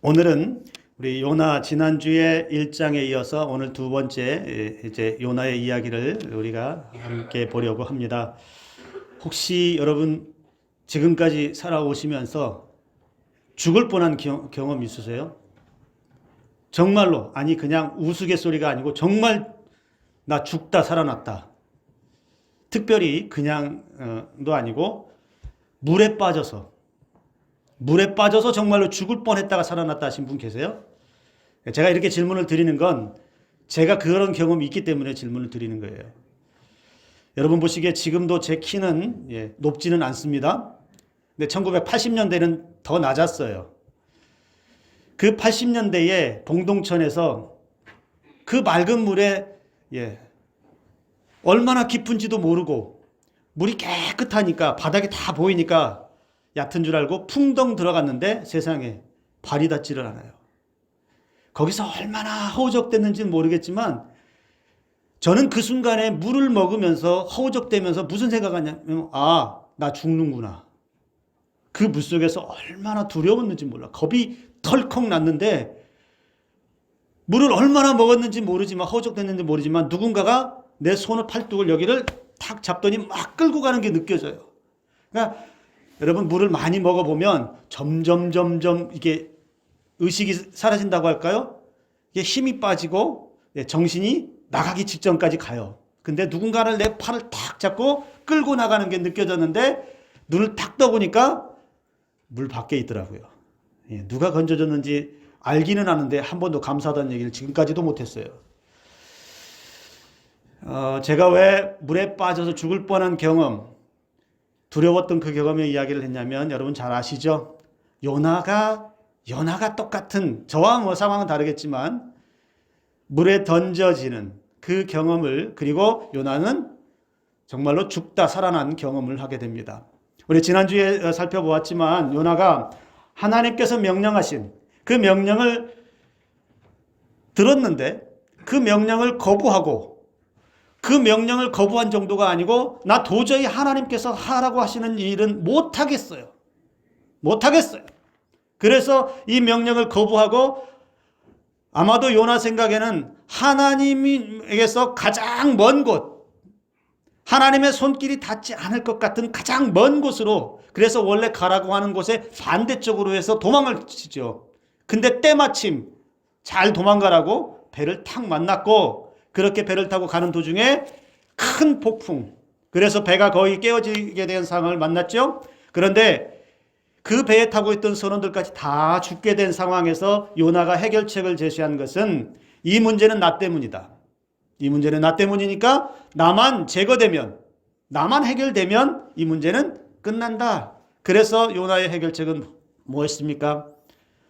오늘은 우리 요나 지난주에 1장에 이어서 오늘 두 번째 이제 요나의 이야기를 우리가 함께 보려고 합니다. 혹시 여러분 지금까지 살아오시면서 죽을 뻔한 경험 있으세요? 정말로, 아니 그냥 우스갯소리가 아니고 정말 나 죽다 살아났다. 특별히 그냥도 아니고 물에 빠져서 정말로 죽을 뻔했다가 살아났다 하신 분 계세요? 제가 이렇게 질문을 드리는 건 제가 그런 경험이 있기 때문에 질문을 드리는 거예요. 여러분 보시기에 지금도 제 키는 높지는 않습니다. 근데 1980년대는 더 낮았어요. 그 80년대에 봉동천에서 그 맑은 물에 얼마나 깊은지도 모르고 물이 깨끗하니까 바닥이 다 보이니까 얕은 줄 알고 풍덩 들어갔는데 세상에 발이 닿지를 않아요. 거기서 얼마나 허우적댔는지는 모르겠지만 저는 그 순간에 물을 먹으면서 허우적대면서 무슨 생각하냐면 나 죽는구나. 그 물속에서 얼마나 두려웠는지 몰라. 겁이 털컥 났는데 물을 얼마나 먹었는지 모르지만 허우적댔는지 모르지만 누군가가 내 손을 팔뚝을 여기를 탁 잡더니 막 끌고 가는 게 느껴져요. 그러니까 여러분 물을 많이 먹어보면 점점 이게 의식이 사라진다고 할까요? 이게 힘이 빠지고 정신이 나가기 직전까지 가요. 근데 누군가를 내 팔을 탁 잡고 끌고 나가는 게 느껴졌는데 눈을 탁 떠보니까 물 밖에 있더라고요. 누가 건져줬는지 알기는 아는데 한 번도 감사하다는 얘기를 지금까지도 못했어요. 제가 왜 물에 빠져서 죽을 뻔한 경험, 두려웠던 그 경험의 이야기를 했냐면 여러분 잘 아시죠? 요나가 똑같은 저와 뭐 상황은 다르겠지만 물에 던져지는 그 경험을 그리고 요나는 정말로 죽다 살아난 경험을 하게 됩니다. 우리 지난주에 살펴보았지만 요나가 하나님께서 명령하신 그 명령을 들었는데 그 명령을 거부하고 그 명령을 거부한 정도가 아니고 나 도저히 하나님께서 하라고 하시는 일은 못하겠어요. 그래서 이 명령을 거부하고 아마도 요나 생각에는 하나님에게서 가장 먼 곳, 하나님의 손길이 닿지 않을 것 같은 가장 먼 곳으로, 그래서 원래 가라고 하는 곳에 반대쪽으로 해서 도망을 치죠. 근데 때마침 잘 도망가라고 배를 탁 만났고 그렇게 배를 타고 가는 도중에 큰 폭풍, 그래서 배가 거의 깨어지게 된 상황을 만났죠. 그런데 그 배에 타고 있던 선원들까지 다 죽게 된 상황에서 요나가 해결책을 제시한 것은 이 문제는 나 때문이다. 이 문제는 나 때문이니까 나만 제거되면, 나만 해결되면 이 문제는 끝난다. 그래서 요나의 해결책은 뭐였습니까?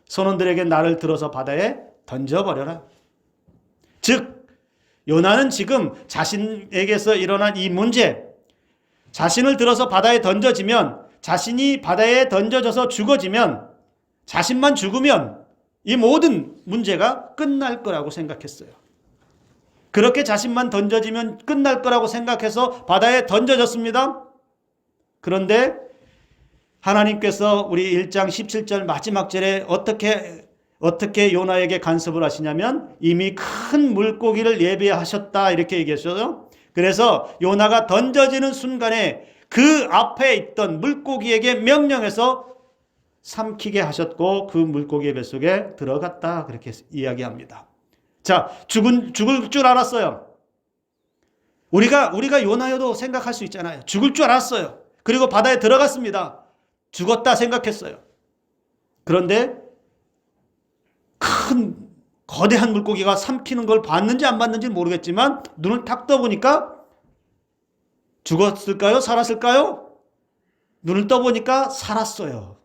선원들에게 나를 들어서 바다에 던져버려라. 즉 요나는 지금 자신에게서 일어난 이 문제, 자신을 들어서 바다에 던져지면, 자신이 바다에 던져져서 죽어지면, 자신만 죽으면 이 모든 문제가 끝날 거라고 생각했어요. 그렇게 자신만 던져지면 끝날 거라고 생각해서 바다에 던져졌습니다. 그런데 하나님께서 우리 1장 17절 마지막 절에 어떻게 요나에게 간섭을 하시냐면 이미 큰 물고기를 예비하셨다 이렇게 얘기했어요. 그래서 요나가 던져지는 순간에 그 앞에 있던 물고기에게 명령해서 삼키게 하셨고 그 물고기의 뱃속에 들어갔다 그렇게 이야기합니다. 자, 죽을 줄 알았어요. 우리가 요나여도 생각할 수 있잖아요. 죽을 줄 알았어요. 그리고 바다에 들어갔습니다. 죽었다 생각했어요. 그런데 큰 거대한 물고기가 삼키는 걸 봤는지 안 봤는지는 모르겠지만 눈을 탁 떠보니까 죽었을까요? 살았을까요? 눈을 떠보니까 살았어요.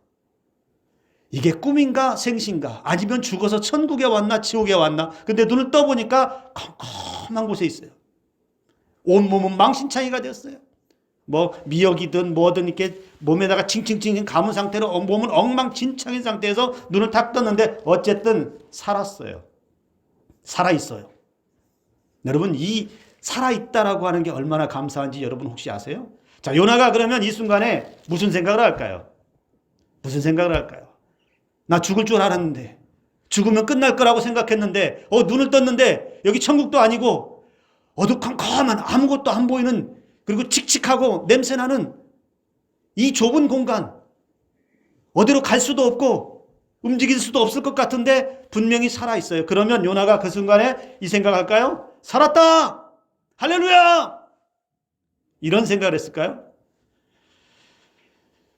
이게 꿈인가 생신가, 아니면 죽어서 천국에 왔나 지옥에 왔나. 근데 눈을 떠보니까 컴컴한 곳에 있어요. 온몸은 망신창이가 되었어요. 뭐 미역이든 뭐든 이렇게 몸에다가 칭칭칭 감은 상태로 몸은 엉망진창인 상태에서 눈을 탁 떴는데 어쨌든 살았어요. 살아있어요. 여러분 이 살아있다라고 하는 게 얼마나 감사한지 여러분 혹시 아세요? 자, 요나가 그러면 이 순간에 무슨 생각을 할까요? 나 죽을 줄 알았는데 죽으면 끝날 거라고 생각했는데 눈을 떴는데 여기 천국도 아니고 어두컴컴한 아무것도 안 보이는, 그리고 칙칙하고 냄새나는 이 좁은 공간, 어디로 갈 수도 없고 움직일 수도 없을 것 같은데 분명히 살아있어요. 그러면 요나가 그 순간에 이 생각할까요? 살았다! 할렐루야! 이런 생각을 했을까요?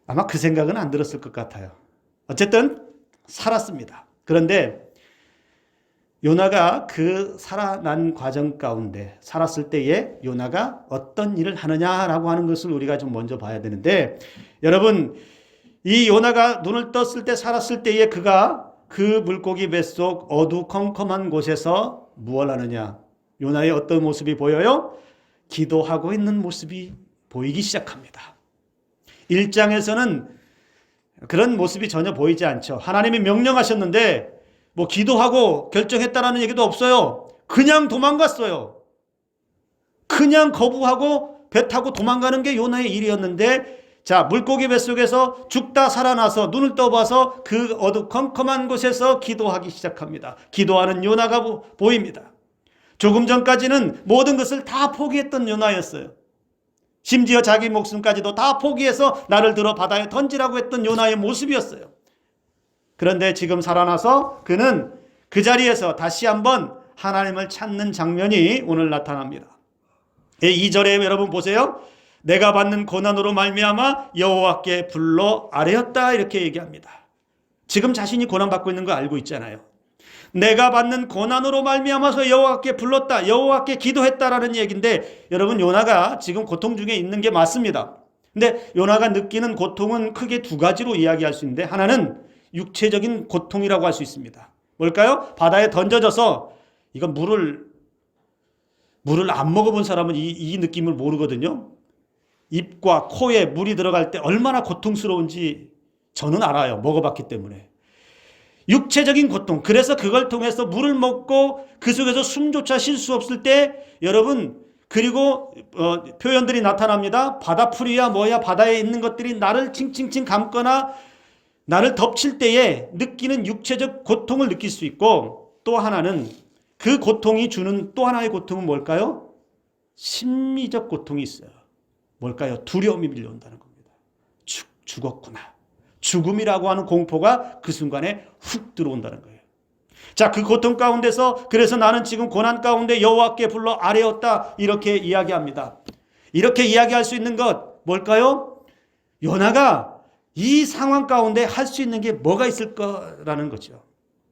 아마 그 생각은 안 들었을 것 같아요. 어쨌든 살았습니다. 그런데 요나가 그 살아난 과정 가운데 살았을 때에 요나가 어떤 일을 하느냐라고 하는 것을 우리가 좀 먼저 봐야 되는데, 여러분, 이 요나가 눈을 떴을 때 살았을 때에 그가 그 물고기 뱃속 어두컴컴한 곳에서 무엇을 하느냐? 요나의 어떤 모습이 보여요? 기도하고 있는 모습이 보이기 시작합니다. 1장에서는 그런 모습이 전혀 보이지 않죠. 하나님이 명령하셨는데 뭐 기도하고 결정했다라는 얘기도 없어요. 그냥 도망갔어요. 그냥 거부하고 배 타고 도망가는 게 요나의 일이었는데, 자, 물고기 뱃속에서 죽다 살아나서 눈을 떠봐서 그 어두컴컴한 곳에서 기도하기 시작합니다. 기도하는 요나가 보입니다. 조금 전까지는 모든 것을 다 포기했던 요나였어요. 심지어 자기 목숨까지도 다 포기해서 나를 들어 바다에 던지라고 했던 요나의 모습이었어요. 그런데 지금 살아나서 그는 그 자리에서 다시 한번 하나님을 찾는 장면이 오늘 나타납니다. 2절에 여러분 보세요. 내가 받는 고난으로 말미암아 여호와께 불러 아뢰었다, 이렇게 얘기합니다. 지금 자신이 고난받고 있는 거 알고 있잖아요. 내가 받는 고난으로 말미암아서 여호와께 불렀다, 여호와께 기도했다라는 얘기인데, 여러분, 요나가 지금 고통 중에 있는 게 맞습니다. 근데 요나가 느끼는 고통은 크게 두 가지로 이야기할 수 있는데, 하나는 육체적인 고통이라고 할 수 있습니다. 뭘까요? 바다에 던져져서, 이건 물을 안 먹어본 사람은 이 느낌을 모르거든요. 입과 코에 물이 들어갈 때 얼마나 고통스러운지 저는 알아요. 먹어봤기 때문에. 육체적인 고통, 그래서 그걸 통해서 물을 먹고 그 속에서 숨조차 쉴 수 없을 때, 여러분, 그리고 표현들이 나타납니다. 바다풀이야 뭐야, 바다에 있는 것들이 나를 칭칭칭 감거나 나를 덮칠 때에 느끼는 육체적 고통을 느낄 수 있고, 또 하나는 그 고통이 주는 또 하나의 고통은 뭘까요? 심리적 고통이 있어요. 뭘까요? 두려움이 밀려온다는 겁니다. 죽었구나. 죽음이라고 하는 공포가 그 순간에 훅 들어온다는 거예요. 자, 그 고통 가운데서 그래서 나는 지금 고난 가운데 여호와께 불러 아뢰었다, 이렇게 이야기합니다. 이렇게 이야기할 수 있는 것 뭘까요? 요나가 이 상황 가운데 할 수 있는 게 뭐가 있을 거라는 거죠.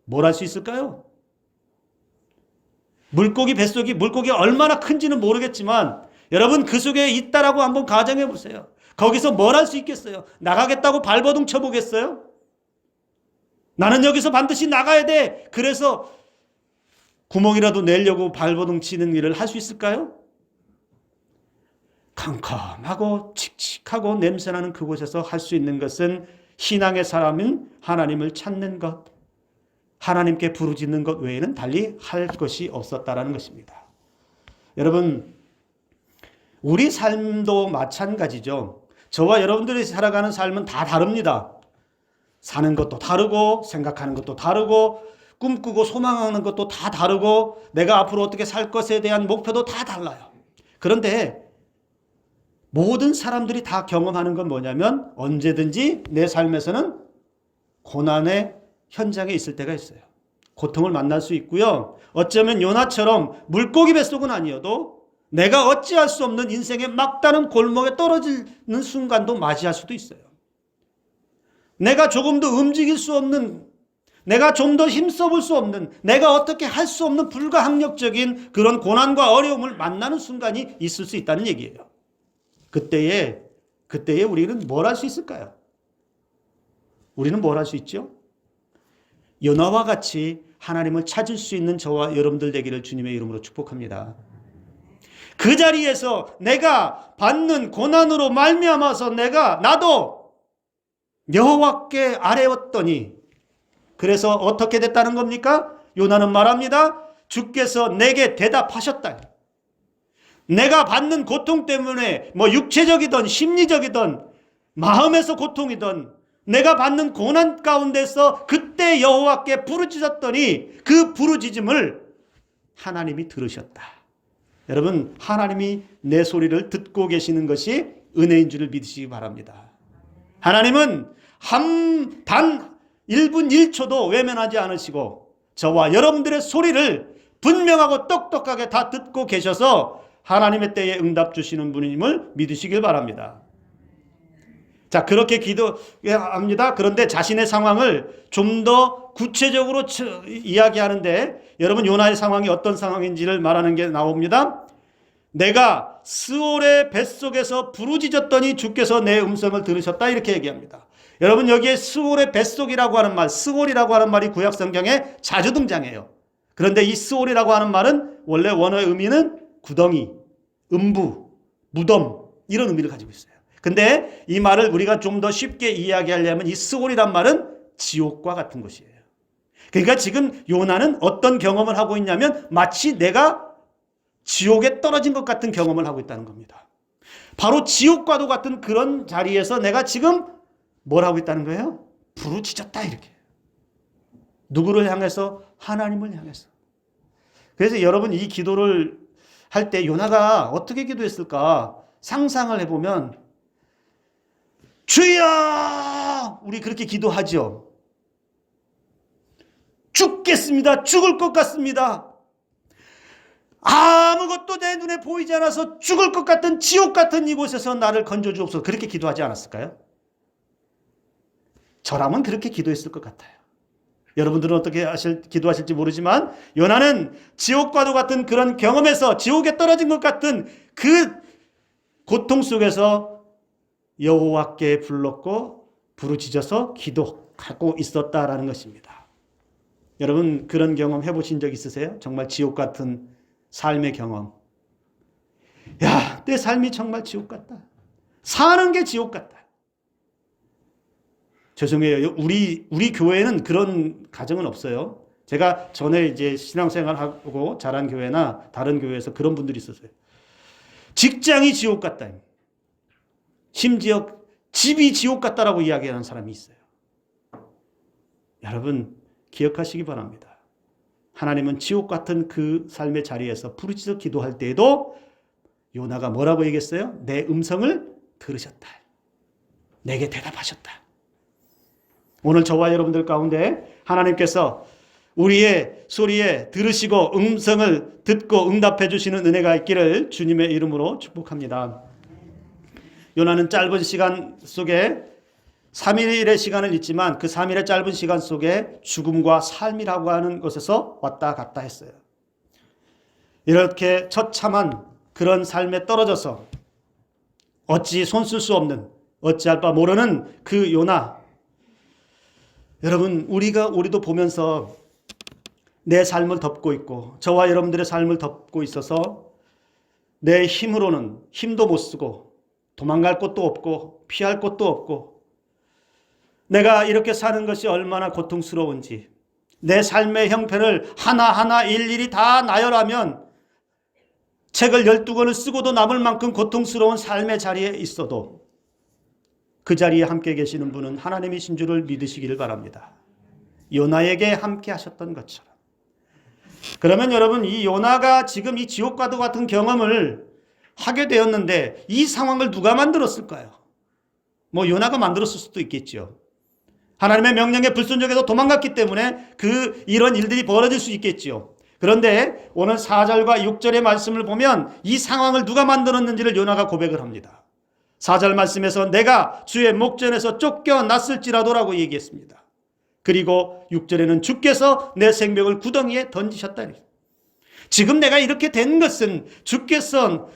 뭘 할 수 있을까요? 물고기 뱃속이, 물고기가 얼마나 큰지는 모르겠지만 여러분, 그 속에 있다라고 한번 가정해 보세요. 거기서 뭘 할 수 있겠어요? 나가겠다고 발버둥 쳐보겠어요? 나는 여기서 반드시 나가야 돼. 그래서 구멍이라도 내려고 발버둥 치는 일을 할 수 있을까요? 캄캄하고 칙칙하고 냄새나는 그곳에서 할 수 있는 것은, 신앙의 사람은 하나님을 찾는 것, 하나님께 부르짖는 것 외에는 달리 할 것이 없었다라는 것입니다. 여러분, 우리 삶도 마찬가지죠. 저와 여러분들이 살아가는 삶은 다 다릅니다. 사는 것도 다르고, 생각하는 것도 다르고, 꿈꾸고 소망하는 것도 다 다르고, 내가 앞으로 어떻게 살 것에 대한 목표도 다 달라요. 그런데 모든 사람들이 다 경험하는 건 뭐냐면, 언제든지 내 삶에서는 고난의 현장에 있을 때가 있어요. 고통을 만날 수 있고요. 어쩌면 요나처럼 물고기 뱃속은 아니어도 내가 어찌할 수 없는 인생의 막다른 골목에 떨어지는 순간도 맞이할 수도 있어요. 내가 조금 더 움직일 수 없는, 내가 좀 더 힘써볼 수 없는, 내가 어떻게 할 수 없는 불가항력적인 그런 고난과 어려움을 만나는 순간이 있을 수 있다는 얘기예요. 그때에 우리는 뭘 할 수 있을까요? 우리는 뭘 할 수 있죠? 요나와 같이 하나님을 찾을 수 있는 저와 여러분들 되기를 주님의 이름으로 축복합니다. 그 자리에서 내가 받는 고난으로 말미암아서 나도 여호와께 아뢰었더니, 그래서 어떻게 됐다는 겁니까? 요나는 말합니다. 주께서 내게 대답하셨다. 내가 받는 고통 때문에 육체적이든 심리적이든 마음에서 고통이든 내가 받는 고난 가운데서 그때 여호와께 부르짖었더니 그 부르짖음을 하나님이 들으셨다. 여러분, 하나님이 내 소리를 듣고 계시는 것이 은혜인 줄을 믿으시기 바랍니다. 하나님은 단 1분 1초도 외면하지 않으시고 저와 여러분들의 소리를 분명하고 똑똑하게 다 듣고 계셔서 하나님의 때에 응답 주시는 분임을 믿으시길 바랍니다. 자, 그렇게 기도합니다. 그런데 자신의 상황을 좀 더 구체적으로 이야기하는데 여러분, 요나의 상황이 어떤 상황인지를 말하는 게 나옵니다. 내가 스올의 뱃속에서 부르짖었더니 주께서 내 음성을 들으셨다, 이렇게 얘기합니다. 여러분, 여기에 스올의 뱃속이라고 하는 말, 스올이라고 하는 말이 구약 성경에 자주 등장해요. 그런데 이 스올이라고 하는 말은 원래 원어의 의미는 구덩이, 음부, 무덤, 이런 의미를 가지고 있어요. 근데 이 말을 우리가 좀 더 쉽게 이야기하려면 이 스올이란 말은 지옥과 같은 것이에요. 그러니까 지금 요나는 어떤 경험을 하고 있냐면 마치 내가 지옥에 떨어진 것 같은 경험을 하고 있다는 겁니다. 바로 지옥과도 같은 그런 자리에서 내가 지금 뭘 하고 있다는 거예요? 부르짖었다, 이렇게. 누구를 향해서? 하나님을 향해서. 그래서 여러분, 이 기도를 할 때 요나가 어떻게 기도했을까 상상을 해보면, 주여! 우리 그렇게 기도하죠. 죽겠습니다. 죽을 것 같습니다. 아무것도 내 눈에 보이지 않아서 죽을 것 같은 지옥 같은 이곳에서 나를 건져주옵소서. 그렇게 기도하지 않았을까요? 저라면 그렇게 기도했을 것 같아요. 여러분들은 어떻게 기도하실지 모르지만 요나는 지옥과도 같은 그런 경험에서 지옥에 떨어진 것 같은 그 고통 속에서 여호와께 불렀고 부르짖어서 기도하고 있었다라는 것입니다. 여러분, 그런 경험 해보신 적 있으세요? 정말 지옥 같은 삶의 경험. 야, 내 삶이 정말 지옥 같다. 사는 게 지옥 같다. 죄송해요. 우리 교회는 그런 가정은 없어요. 제가 전에 이제 신앙생활하고 자란 교회나 다른 교회에서 그런 분들이 있었어요. 직장이 지옥 같다. 심지어 집이 지옥 같다라고 이야기하는 사람이 있어요. 여러분, 기억하시기 바랍니다. 하나님은 지옥 같은 그 삶의 자리에서 부르짖어 기도할 때에도 요나가 뭐라고 얘기했어요? 내 음성을 들으셨다. 내게 대답하셨다. 오늘 저와 여러분들 가운데 하나님께서 우리의 소리에 들으시고 음성을 듣고 응답해 주시는 은혜가 있기를 주님의 이름으로 축복합니다. 요나는 짧은 시간 속에 3일의 시간을 있지만 그 3일의 짧은 시간 속에 죽음과 삶이라고 하는 곳에서 왔다 갔다 했어요. 이렇게 처참한 그런 삶에 떨어져서 어찌 손쓸 수 없는, 어찌할 바 모르는 그 요나. 여러분, 우리도 보면서 내 삶을 덮고 있고 저와 여러분들의 삶을 덮고 있어서 내 힘으로는 힘도 못 쓰고 도망갈 곳도 없고 피할 곳도 없고 내가 이렇게 사는 것이 얼마나 고통스러운지, 내 삶의 형편을 하나하나 일일이 다 나열하면 책을 12권을 쓰고도 남을 만큼 고통스러운 삶의 자리에 있어도 그 자리에 함께 계시는 분은 하나님이신 줄을 믿으시기를 바랍니다. 요나에게 함께 하셨던 것처럼. 그러면 여러분, 이 요나가 지금 이 지옥과도 같은 경험을 하게 되었는데 이 상황을 누가 만들었을까요? 요나가 만들었을 수도 있겠죠. 하나님의 명령에 불순종해서 도망갔기 때문에 이런 일들이 벌어질 수 있겠죠. 그런데 오늘 4절과 6절의 말씀을 보면 이 상황을 누가 만들었는지를 요나가 고백을 합니다. 4절 말씀에서 내가 주의 목전에서 쫓겨났을지라도라고 얘기했습니다. 그리고 6절에는 주께서 내 생명을 구덩이에 던지셨다. 지금 내가 이렇게 된 것은 주께서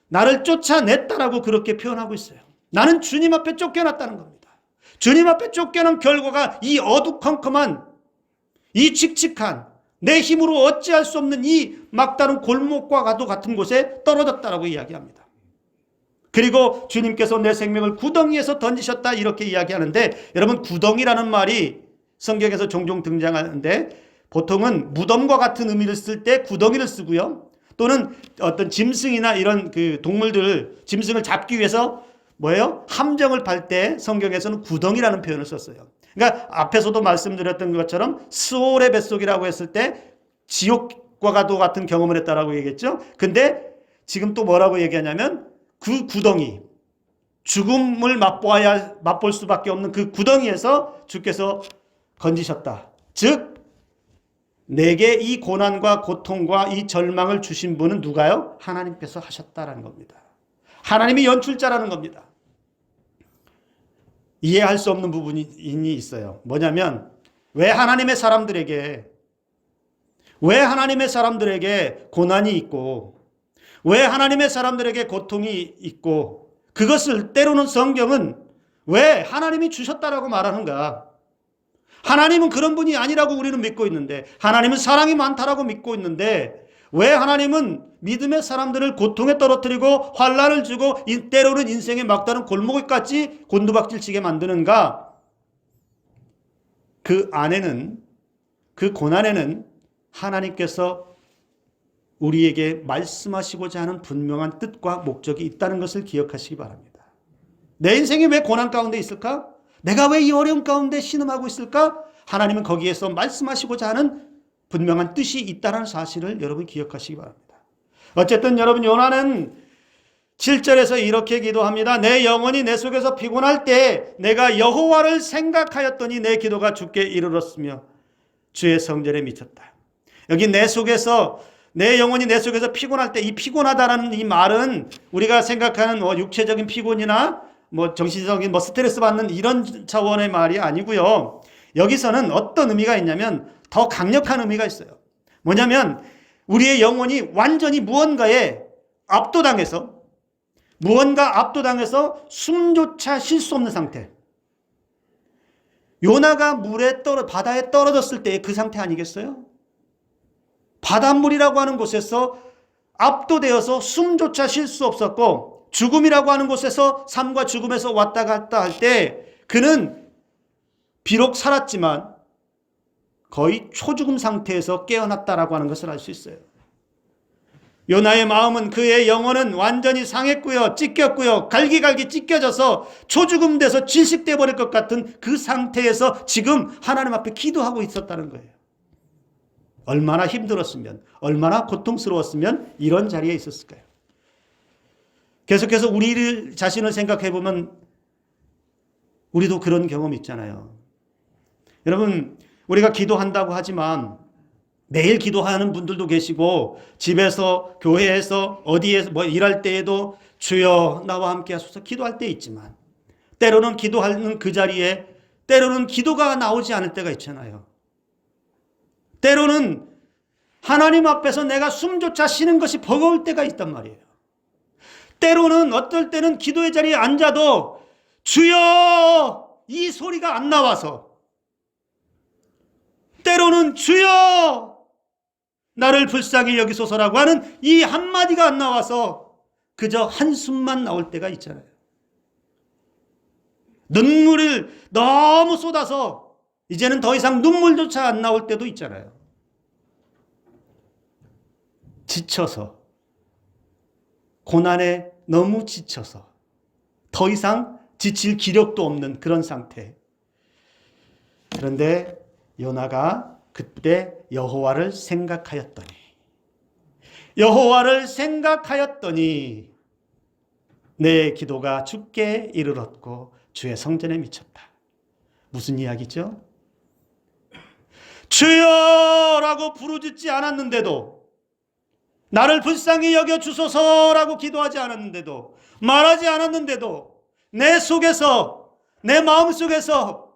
나를 쫓아냈다라고 그렇게 표현하고 있어요. 나는 주님 앞에 쫓겨났다는 겁니다. 주님 앞에 쫓겨난 결과가 이 어두컴컴한, 이 칙칙한, 내 힘으로 어찌할 수 없는 이 막다른 골목과 같은 곳에 떨어졌다라고 이야기합니다. 그리고 주님께서 내 생명을 구덩이에서 던지셨다, 이렇게 이야기하는데, 여러분, 구덩이라는 말이 성경에서 종종 등장하는데 보통은 무덤과 같은 의미를 쓸 때 구덩이를 쓰고요, 또는 어떤 짐승이나 이런 그 동물들을, 짐승을 잡기 위해서 뭐예요? 함정을 팔 때 성경에서는 구덩이라는 표현을 썼어요. 그러니까 앞에서도 말씀드렸던 것처럼 스올의 뱃속이라고 했을 때 지옥과도 같은 경험을 했다라고 얘기했죠. 근데 지금 또 뭐라고 얘기하냐면 그 구덩이, 죽음을 맛볼 수밖에 없는 그 구덩이에서 주께서 건지셨다. 즉 내게 이 고난과 고통과 이 절망을 주신 분은 누가요? 하나님께서 하셨다라는 겁니다. 하나님이 연출자라는 겁니다. 이해할 수 없는 부분이 있어요. 뭐냐면 왜 하나님의 사람들에게 고난이 있고 왜 하나님의 사람들에게 고통이 있고 그것을 때로는 성경은 왜 하나님이 주셨다라고 말하는가? 하나님은 그런 분이 아니라고 우리는 믿고 있는데 하나님은 사랑이 많다라고 믿고 있는데 왜 하나님은 믿음의 사람들을 고통에 떨어뜨리고 환난을 주고 때로는 인생의 막다른 골목까지 곤두박질치게 만드는가? 그 안에는 그 고난에는 하나님께서 우리에게 말씀하시고자 하는 분명한 뜻과 목적이 있다는 것을 기억하시기 바랍니다. 내 인생이 왜 고난 가운데 있을까? 내가 왜 이 어려움 가운데 신음하고 있을까? 하나님은 거기에서 말씀하시고자 하는 분명한 뜻이 있다는 사실을 여러분 기억하시기 바랍니다. 어쨌든 여러분 요나는 7절에서 이렇게 기도합니다. 내 영혼이 내 속에서 피곤할 때 내가 여호와를 생각하였더니 내 기도가 주께 이르렀으며 주의 성전에 미쳤다. 여기 내 영혼이 내 속에서 피곤할 때 이 피곤하다라는 이 말은 우리가 생각하는 육체적인 피곤이나 정신적인 스트레스 받는 이런 차원의 말이 아니고요. 여기서는 어떤 의미가 있냐면 더 강력한 의미가 있어요. 뭐냐면 우리의 영혼이 완전히 무언가에 압도당해서 숨조차 쉴 수 없는 상태. 요나가 바다에 떨어졌을 때의 그 상태 아니겠어요? 바닷물이라고 하는 곳에서 압도되어서 숨조차 쉴 수 없었고 죽음이라고 하는 곳에서 삶과 죽음에서 왔다 갔다 할 때 그는 비록 살았지만 거의 초죽음 상태에서 깨어났다라고 하는 것을 알 수 있어요. 요나의 마음은 그의 영혼은 완전히 상했고요. 찢겼고요. 갈기갈기 찢겨져서 초죽음 돼서 질식돼 버릴 것 같은 그 상태에서 지금 하나님 앞에 기도하고 있었다는 거예요. 얼마나 힘들었으면, 얼마나 고통스러웠으면 이런 자리에 있었을까요? 계속해서 우리 자신을 생각해 보면 우리도 그런 경험 있잖아요. 여러분, 우리가 기도한다고 하지만 매일 기도하는 분들도 계시고 집에서, 교회에서, 어디에서 일할 때에도 주여 나와 함께 하소서 기도할 때 있지만 때로는 기도하는 그 자리에 때로는 기도가 나오지 않을 때가 있잖아요. 때로는 하나님 앞에서 내가 숨조차 쉬는 것이 버거울 때가 있단 말이에요. 때로는 어떨 때는 기도의 자리에 앉아도 주여 이 소리가 안 나와서 때로는 주여 나를 불쌍히 여기소서라고 하는 이 한마디가 안 나와서 그저 한숨만 나올 때가 있잖아요. 눈물을 너무 쏟아서 이제는 더 이상 눈물조차 안 나올 때도 있잖아요. 지쳐서, 고난에 너무 지쳐서 더 이상 지칠 기력도 없는 그런 상태. 그런데 요나가 그때 여호와를 생각하였더니 내 기도가 주께 이르렀고 주의 성전에 미쳤다. 무슨 이야기죠? 주여라고 부르짖지 않았는데도, 나를 불쌍히 여겨 주소서라고 기도하지 않았는데도, 말하지 않았는데도 내 속에서, 내 마음속에서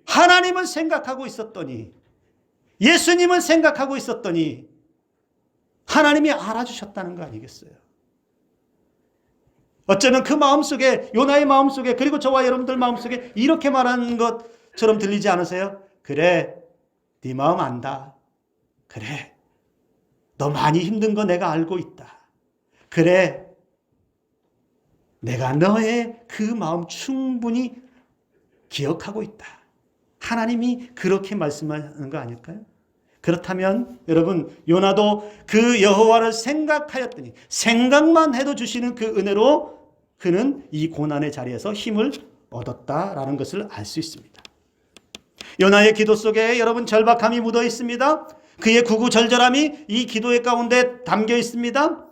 하나님을 생각하고 있었더니, 예수님을 생각하고 있었더니 하나님이 알아주셨다는 거 아니겠어요? 어쩌면 그 마음속에, 요나의 마음속에, 그리고 저와 여러분들 마음속에 이렇게 말하는 것처럼 들리지 않으세요? 그래, 네 마음 안다. 그래, 너 많이 힘든 거 내가 알고 있다. 그래, 내가 너의 그 마음 충분히 기억하고 있다. 하나님이 그렇게 말씀하는 거 아닐까요? 그렇다면 여러분, 요나도 그 여호와를 생각하였더니, 생각만 해도 주시는 그 은혜로 그는 이 고난의 자리에서 힘을 얻었다라는 것을 알 수 있습니다. 요나의 기도 속에 여러분 절박함이 묻어 있습니다. 그의 구구절절함이 이 기도의 가운데 담겨 있습니다.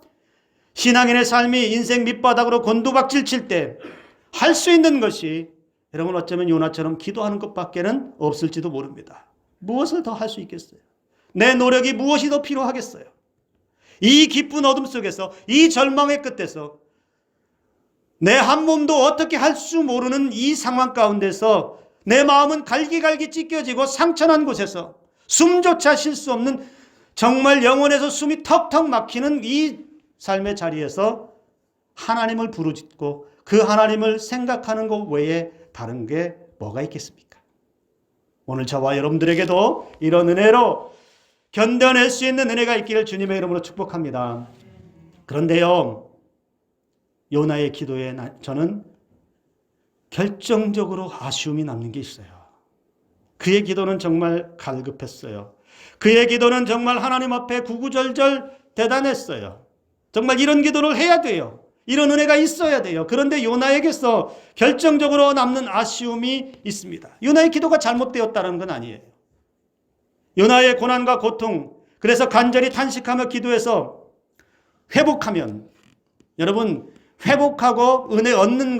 신앙인의 삶이 인생 밑바닥으로 곤두박질 칠 때 할 수 있는 것이 여러분 어쩌면 요나처럼 기도하는 것밖에는 없을지도 모릅니다. 무엇을 더 할 수 있겠어요? 내 노력이 무엇이 더 필요하겠어요? 이 깊은 어둠 속에서, 이 절망의 끝에서 내 한 몸도 어떻게 할 줄 모르는 이 상황 가운데서 내 마음은 갈기갈기 찢겨지고 상처난 곳에서 숨조차 쉴 수 없는 정말 영혼에서 숨이 턱턱 막히는 이 삶의 자리에서 하나님을 부르짖고 그 하나님을 생각하는 것 외에 다른 게 뭐가 있겠습니까? 오늘 저와 여러분들에게도 이런 은혜로 견뎌낼 수 있는 은혜가 있기를 주님의 이름으로 축복합니다. 그런데요, 요나의 기도에 저는 결정적으로 아쉬움이 남는 게 있어요. 그의 기도는 정말 갈급했어요. 그의 기도는 정말 하나님 앞에 구구절절 대단했어요. 정말 이런 기도를 해야 돼요. 이런 은혜가 있어야 돼요. 그런데 요나에게서 결정적으로 남는 아쉬움이 있습니다. 요나의 기도가 잘못되었다는 건 아니에요. 요나의 고난과 고통, 그래서 간절히 탄식하며 기도해서 회복하면, 여러분 회복하고 은혜 얻는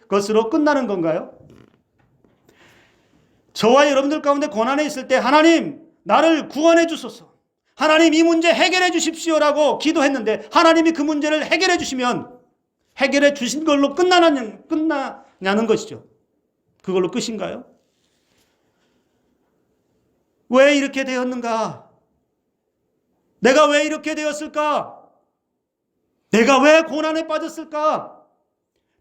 것으로 끝나는 건가요? 저와 여러분들 가운데 고난에 있을 때 하나님 나를 구원해 주소서, 하나님 이 문제 해결해 주십시오라고 기도했는데 하나님이 그 문제를 해결해 주시면 해결해 주신 걸로 끝나냐는 것이죠. 그걸로 끝인가요? 왜 이렇게 되었는가? 내가 왜 이렇게 되었을까? 내가 왜 고난에 빠졌을까?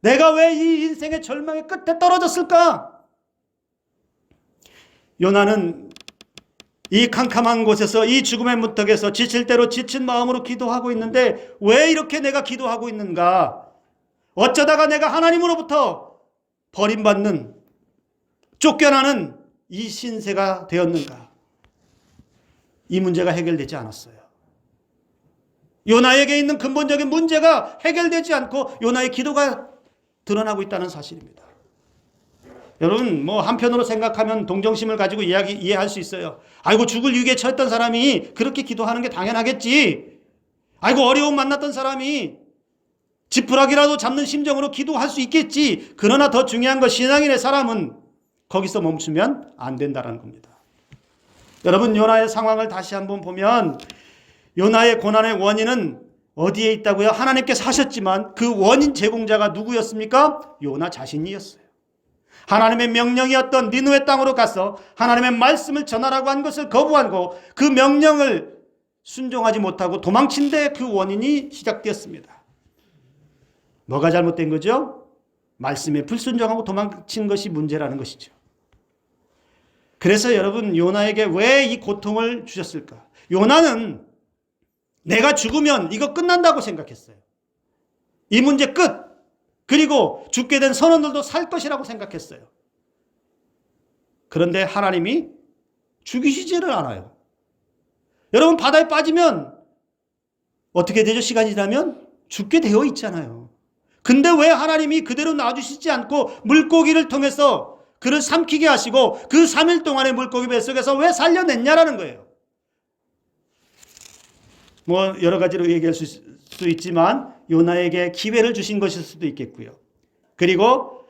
내가 왜 이 인생의 절망의 끝에 떨어졌을까? 요나는 이 캄캄한 곳에서, 이 죽음의 문턱에서 지칠 대로 지친 마음으로 기도하고 있는데 왜 이렇게 내가 기도하고 있는가? 어쩌다가 내가 하나님으로부터 버림받는, 쫓겨나는 이 신세가 되었는가? 이 문제가 해결되지 않았어요. 요나에게 있는 근본적인 문제가 해결되지 않고 요나의 기도가 드러나고 있다는 사실입니다. 여러분 한편으로 생각하면 동정심을 가지고 이해할 수 있어요. 아이고 죽을 위기에 처했던 사람이 그렇게 기도하는 게 당연하겠지. 아이고 어려움 만났던 사람이 지푸라기라도 잡는 심정으로 기도할 수 있겠지. 그러나 더 중요한 건 신앙인의 사람은 거기서 멈추면 안 된다는 겁니다. 여러분 요나의 상황을 다시 한번 보면 요나의 고난의 원인은 어디에 있다고요? 하나님께서 하셨지만 그 원인 제공자가 누구였습니까? 요나 자신이었어요. 하나님의 명령이었던 니느웨 땅으로 가서 하나님의 말씀을 전하라고 한 것을 거부하고 그 명령을 순종하지 못하고 도망친 데 그 원인이 시작되었습니다. 뭐가 잘못된 거죠? 말씀에 불순종하고 도망친 것이 문제라는 것이죠. 그래서 여러분 요나에게 왜 이 고통을 주셨을까? 요나는 내가 죽으면 이거 끝난다고 생각했어요. 이 문제 끝. 그리고 죽게 된 선원들도 살 것이라고 생각했어요. 그런데 하나님이 죽이시지를 않아요. 여러분 바다에 빠지면 어떻게 되죠? 시간이 지나면 죽게 되어 있잖아요. 근데 왜 하나님이 그대로 놔주시지 않고 물고기를 통해서 그를 삼키게 하시고 그 3일 동안의 물고기 뱃속에서 왜 살려냈냐라는 거예요. 여러 가지로 얘기할 수 있지만 요나에게 기회를 주신 것일 수도 있겠고요. 그리고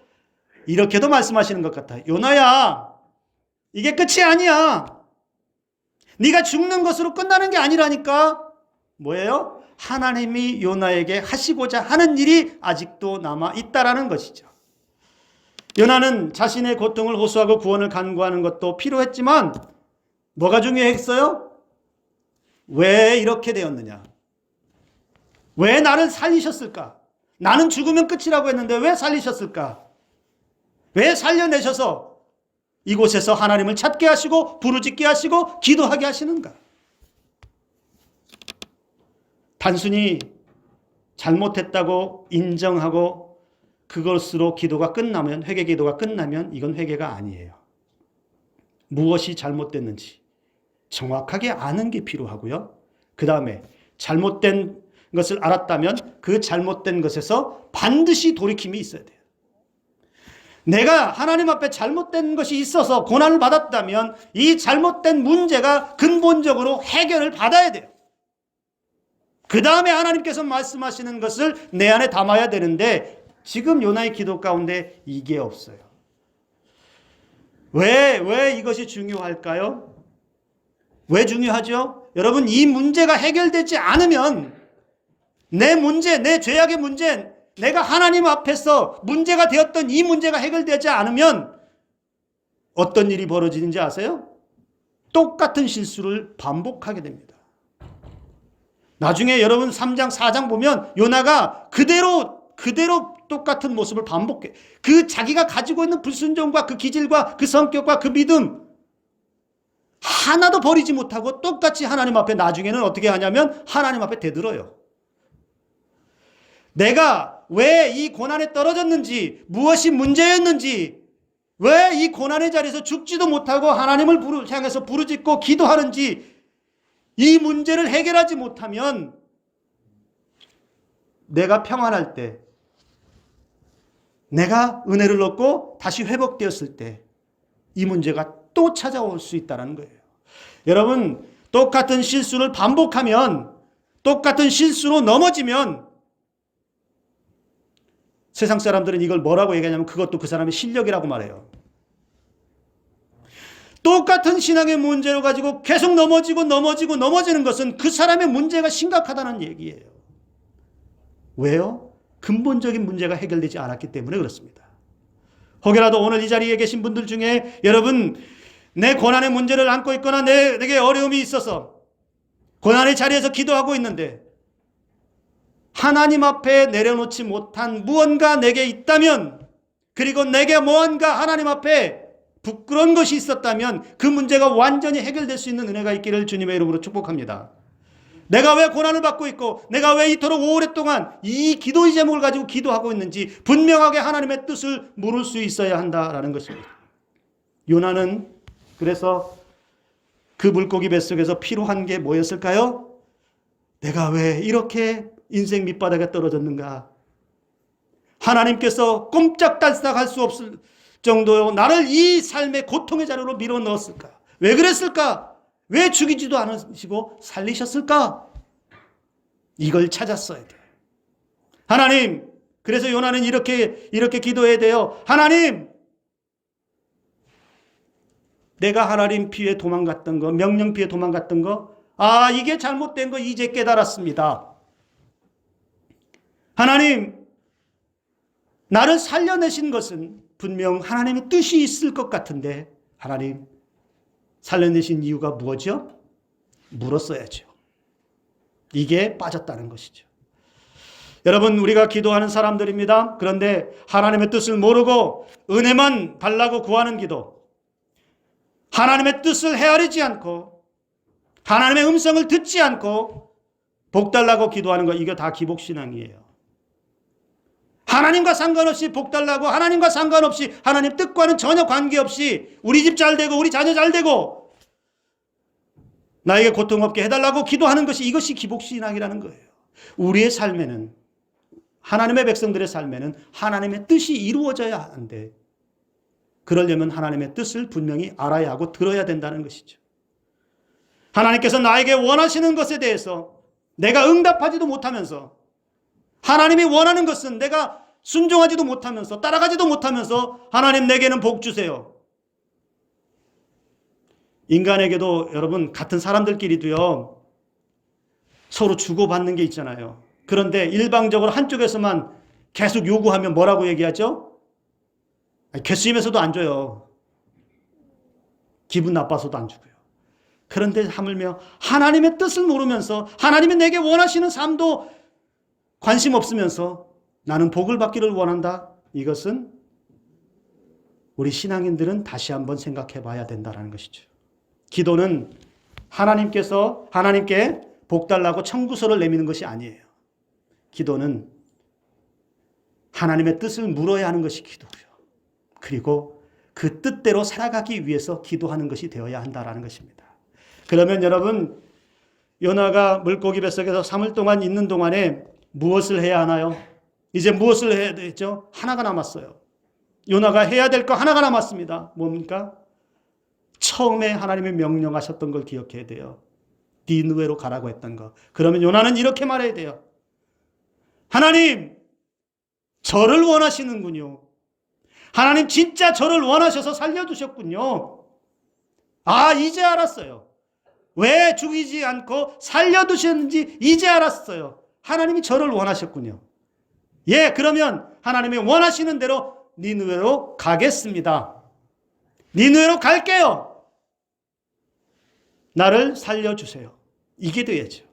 이렇게도 말씀하시는 것 같아요. 요나야, 이게 끝이 아니야. 네가 죽는 것으로 끝나는 게 아니라니까. 뭐예요? 하나님이 요나에게 하시고자 하는 일이 아직도 남아 있다라는 것이죠. 요나는 자신의 고통을 호소하고 구원을 간구하는 것도 필요했지만 뭐가 중요했어요? 왜 이렇게 되었느냐? 왜 나를 살리셨을까? 나는 죽으면 끝이라고 했는데 왜 살리셨을까? 왜 살려내셔서 이곳에서 하나님을 찾게 하시고 부르짖게 하시고 기도하게 하시는가? 단순히 잘못했다고 인정하고 그것으로 기도가 끝나면, 회개 기도가 끝나면 이건 회개가 아니에요. 무엇이 잘못됐는지 정확하게 아는 게 필요하고요. 그 다음에 잘못된 것을 알았다면 그 잘못된 것에서 반드시 돌이킴이 있어야 돼요. 내가 하나님 앞에 잘못된 것이 있어서 고난을 받았다면 이 잘못된 문제가 근본적으로 해결을 받아야 돼요. 그 다음에 하나님께서 말씀하시는 것을 내 안에 담아야 되는데 지금 요나의 기도 가운데 이게 없어요. 왜 이것이 중요할까요? 왜 중요하죠? 여러분, 이 문제가 해결되지 않으면 내 문제, 내 죄악의 문제, 내가 하나님 앞에서 문제가 되었던 이 문제가 해결되지 않으면 어떤 일이 벌어지는지 아세요? 똑같은 실수를 반복하게 됩니다. 나중에 여러분 3장, 4장 보면 요나가 그대로 똑같은 모습을 반복해. 그 자기가 가지고 있는 불순종과 그 기질과 그 성격과 그 믿음 하나도 버리지 못하고 똑같이 하나님 앞에 나중에는 어떻게 하냐면 하나님 앞에 대들어요. 내가 왜 이 고난에 떨어졌는지, 무엇이 문제였는지, 왜 이 고난의 자리에서 죽지도 못하고 하나님을 향해서 부르짖고 기도하는지, 이 문제를 해결하지 못하면 내가 평안할 때, 내가 은혜를 얻고 다시 회복되었을 때 이 문제가 또 찾아올 수 있다는 거예요. 여러분, 똑같은 실수를 반복하면, 똑같은 실수로 넘어지면 세상 사람들은 이걸 뭐라고 얘기하냐면 그것도 그 사람의 실력이라고 말해요. 똑같은 신앙의 문제를 가지고 계속 넘어지는 것은 그 사람의 문제가 심각하다는 얘기예요. 왜요? 근본적인 문제가 해결되지 않았기 때문에 그렇습니다. 혹여라도 오늘 이 자리에 계신 분들 중에 여러분, 내 고난의 문제를 안고 있거나 내게 어려움이 있어서 고난의 자리에서 기도하고 있는데 하나님 앞에 내려놓지 못한 무언가 내게 있다면, 그리고 내게 무언가 하나님 앞에 부끄러운 것이 있었다면 그 문제가 완전히 해결될 수 있는 은혜가 있기를 주님의 이름으로 축복합니다. 내가 왜 고난을 받고 있고 내가 왜 이토록 오랫동안 이 기도의 제목을 가지고 기도하고 있는지 분명하게 하나님의 뜻을 물을 수 있어야 한다라는 것입니다. 요나는 그래서 그 물고기 뱃속에서 필요한 게 뭐였을까요? 내가 왜 이렇게 인생 밑바닥에 떨어졌는가? 하나님께서 꼼짝달싹할 수 없을 정도로 나를 이 삶의 고통의 자리로 밀어 넣었을까? 왜 그랬을까? 왜 죽이지도 않으시고 살리셨을까? 이걸 찾았어야 돼. 하나님, 그래서 요나는 이렇게 기도해야 돼요. 하나님, 내가 하나님 피해 도망갔던 거, 명령 피해 도망갔던 거, 이게 잘못된 거 이제 깨달았습니다. 하나님, 나를 살려내신 것은 분명 하나님의 뜻이 있을 것 같은데 하나님, 살려내신 이유가 무엇이죠? 물었어야죠. 이게 빠졌다는 것이죠. 여러분, 우리가 기도하는 사람들입니다. 그런데 하나님의 뜻을 모르고 은혜만 달라고 구하는 기도, 하나님의 뜻을 헤아리지 않고 하나님의 음성을 듣지 않고 복 달라고 기도하는 거, 이게 다 기복신앙이에요. 하나님과 상관없이 복 달라고, 하나님과 상관없이 하나님 뜻과는 전혀 관계없이 우리 집 잘 되고 우리 자녀 잘 되고 나에게 고통 없게 해달라고 기도하는 것이, 이것이 기복신앙이라는 거예요. 우리의 삶에는, 하나님의 백성들의 삶에는 하나님의 뜻이 이루어져야 하는데 그러려면 하나님의 뜻을 분명히 알아야 하고 들어야 된다는 것이죠. 하나님께서 나에게 원하시는 것에 대해서 내가 응답하지도 못하면서, 하나님이 원하는 것은 내가 순종하지도 못하면서 따라가지도 못하면서 하나님 내게는 복 주세요. 인간에게도 여러분, 같은 사람들끼리도요, 서로 주고받는 게 있잖아요. 그런데 일방적으로 한쪽에서만 계속 요구하면 뭐라고 얘기하죠? 괘씸해서도 안 줘요. 기분 나빠서도 안 주고요. 그런데 하물며 하나님의 뜻을 모르면서 하나님이 내게 원하시는 삶도 관심 없으면서 나는 복을 받기를 원한다. 이것은 우리 신앙인들은 다시 한번 생각해 봐야 된다는 것이죠. 기도는 하나님께 복 달라고 청구서를 내미는 것이 아니에요. 기도는 하나님의 뜻을 물어야 하는 것이 기도고요. 그리고 그 뜻대로 살아가기 위해서 기도하는 것이 되어야 한다는 것입니다. 그러면 여러분, 요나가 물고기 뱃속에서 3일 동안 있는 동안에 무엇을 해야 하나요? 이제 무엇을 해야 되죠? 하나가 남았어요. 요나가 해야 될 거 하나가 남았습니다. 뭡니까? 처음에 하나님이 명령하셨던 걸 기억해야 돼요. 니느웨로 가라고 했던 거. 그러면 요나는 이렇게 말해야 돼요. 하나님, 저를 원하시는군요. 하나님 진짜 저를 원하셔서 살려두셨군요. 아, 이제 알았어요. 왜 죽이지 않고 살려두셨는지 이제 알았어요. 하나님이 저를 원하셨군요. 예, 그러면 하나님이 원하시는 대로 니느웨로 가겠습니다. 니느웨로 갈게요. 나를 살려주세요. 이게 돼야죠.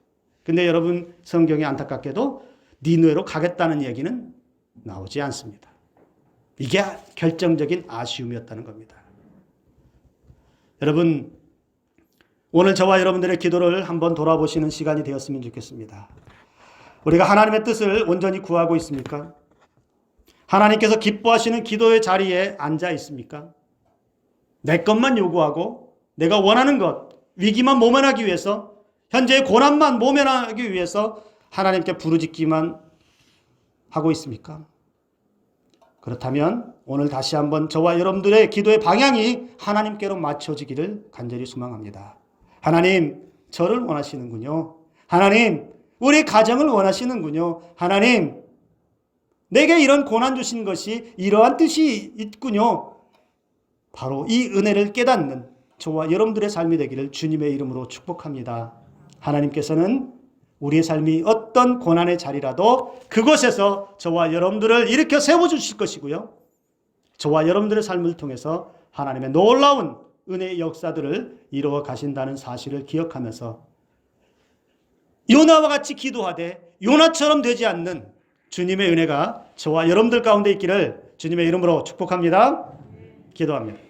근데 여러분, 성경에 안타깝게도 니느웨로 가겠다는 얘기는 나오지 않습니다. 이게 결정적인 아쉬움이었다는 겁니다. 여러분, 오늘 저와 여러분들의 기도를 한번 돌아보시는 시간이 되었으면 좋겠습니다. 우리가 하나님의 뜻을 온전히 구하고 있습니까? 하나님께서 기뻐하시는 기도의 자리에 앉아 있습니까? 내 것만 요구하고 내가 원하는 것, 위기만 모면하기 위해서, 현재의 고난만 모면하기 위해서 하나님께 부르짖기만 하고 있습니까? 그렇다면 오늘 다시 한번 저와 여러분들의 기도의 방향이 하나님께로 맞춰지기를 간절히 소망합니다. 하나님, 저를 원하시는군요. 하나님, 우리 가정을 원하시는군요. 하나님, 내게 이런 고난 주신 것이 이러한 뜻이 있군요. 바로 이 은혜를 깨닫는 저와 여러분들의 삶이 되기를 주님의 이름으로 축복합니다. 하나님께서는 우리의 삶이 어떤 고난의 자리라도 그곳에서 저와 여러분들을 일으켜 세워주실 것이고요. 저와 여러분들의 삶을 통해서 하나님의 놀라운 은혜의 역사들을 이루어 가신다는 사실을 기억하면서 요나와 같이 기도하되 요나처럼 되지 않는 주님의 은혜가 저와 여러분들 가운데 있기를 주님의 이름으로 축복합니다. 기도합니다.